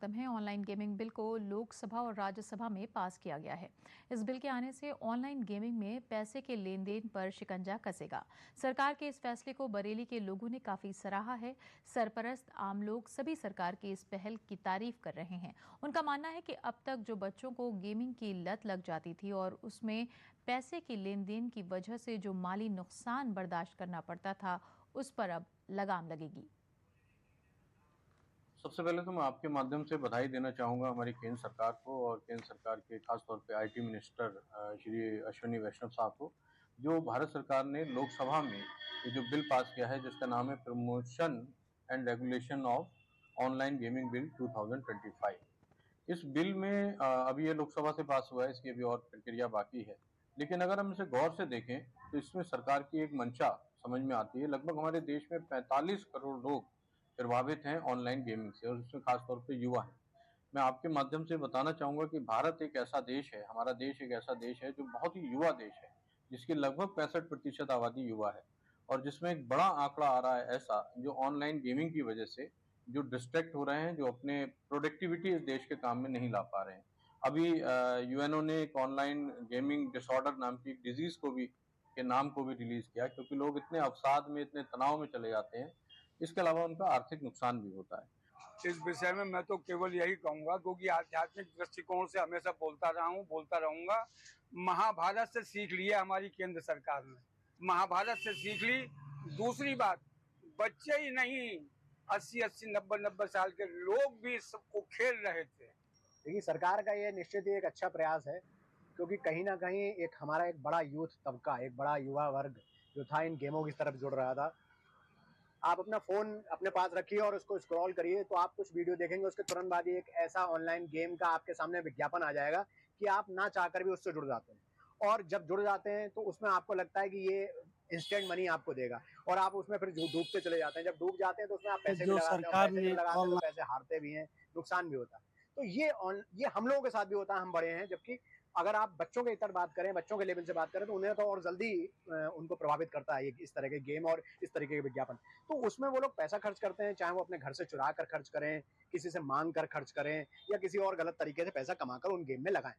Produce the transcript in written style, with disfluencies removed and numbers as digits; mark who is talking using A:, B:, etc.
A: खत्म है। Online gaming bill को लोकसभा और राज्यसभा में पास किया गया है। इस बिल के आने से ऑनलाइन गेमिंग में पैसे के लेन देन पर शिकंजा कसेगा। सरकार के इस फैसले को बरेली के लोगों ने काफी सराहा है। सरपरस्त आम लोग सभी सरकार की इस पहल की तारीफ कर रहे हैं। उनका मानना है कि अब तक जो बच्चों को गेमिंग की लत लग जाती थी और उसमें पैसे के लेन देन की वजह से जो माली नुकसान बर्दाश्त करना पड़ता था, उस पर अब लगाम लगेगी।
B: सबसे पहले तो मैं आपके माध्यम से बधाई देना चाहूँगा हमारी केंद्र सरकार को और केंद्र सरकार के खास तौर पे आईटी मिनिस्टर श्री अश्विनी वैष्णव साहब को, जो भारत सरकार ने लोकसभा में ये जो बिल पास किया है जिसका नाम है promotion and regulation of online gaming bill 2025। इस बिल में अभी ये लोकसभा से पास हुआ है, इसकी अभी और प्रक्रिया बाकी है। लेकिन अगर हम इसे गौर से देखें तो इसमें सरकार की एक मंशा समझ में आती है। लगभग हमारे देश में 45 करोड़ लोग प्रभावित हैं ऑनलाइन गेमिंग से और उसमें खास तौर पे युवा हैं। मैं आपके माध्यम से बताना चाहूँगा कि भारत एक ऐसा देश है, हमारा देश एक ऐसा देश है जो बहुत ही युवा देश है, जिसकी लगभग 65% आबादी युवा है और जिसमें एक बड़ा आंकड़ा आ रहा है ऐसा जो ऑनलाइन गेमिंग की वजह से जो डिस्ट्रैक्ट हो रहे हैं, जो अपने प्रोडक्टिविटी इस देश के काम में नहीं ला पा रहे हैं। अभी यूएनओ ने एक ऑनलाइन गेमिंग डिसऑर्डर नाम की एक डिजीज़ को भी के नाम को भी रिलीज़ किया क्योंकि लोग इतने अवसाद में, इतने तनाव में चले जाते हैं। इसके अलावा उनका आर्थिक नुकसान भी होता है।
C: इस विषय में मैं तो केवल यही कहूंगा, क्योंकि आध्यात्मिक दृष्टिकोण से हमेशा बोलता रहा हूँ, बोलता रहूंगा। महाभारत से सीख लिया हमारी केंद्र सरकार ने, महाभारत से सीख ली। दूसरी बात, बच्चे ही नहीं, 80-80, 90-90 साल के लोग भी सबको खेल रहे थे।
D: देखिए, सरकार का ये निश्चित ही एक अच्छा प्रयास है, क्योंकि कहीं न कहीं एक हमारा एक बड़ा यूथ तबका, एक बड़ा युवा वर्ग जो था इन गेमों की तरफ जुड़ रहा था। आप अपना फ़ोन अपने पास रखिए और उसको स्क्रॉल करिए, तो आप कुछ वीडियो देखेंगे, उसके तुरंत बाद ही एक ऐसा ऑनलाइन गेम का आपके सामने विज्ञापन आ जाएगा कि आप ना चाहकर भी उससे जुड़ जाते हैं। और जब जुड़ जाते हैं तो उसमें आपको लगता है कि ये इंस्टेंट मनी आपको देगा और आप उसमें फिर डूबते चले जाते हैं। जब डूब जाते हैं तो उसमें आप
E: तो
D: पैसे भी
E: जो
D: लगाते हैं और
E: सरकार
D: पैसे
E: ने
D: जब लगाते हैं तो
E: ऑनलाइन
D: पैसे हारते भी हैं, नुकसान भी होता है। तो ये हम लोगों के साथ भी होता है, हम बड़े हैं, जबकि अगर आप बच्चों के इतर बात करें, बच्चों के लेवल से बात करें तो उन्हें तो और जल्दी उनको प्रभावित करता है ये इस तरह के गेम और इस तरीके के विज्ञापन। तो उसमें वो लोग पैसा खर्च करते हैं, चाहे वो अपने घर से चुरा कर खर्च करें, किसी से माँग कर खर्च करें या किसी और गलत तरीके से पैसा कमाकर उन गेम में लगाएँ।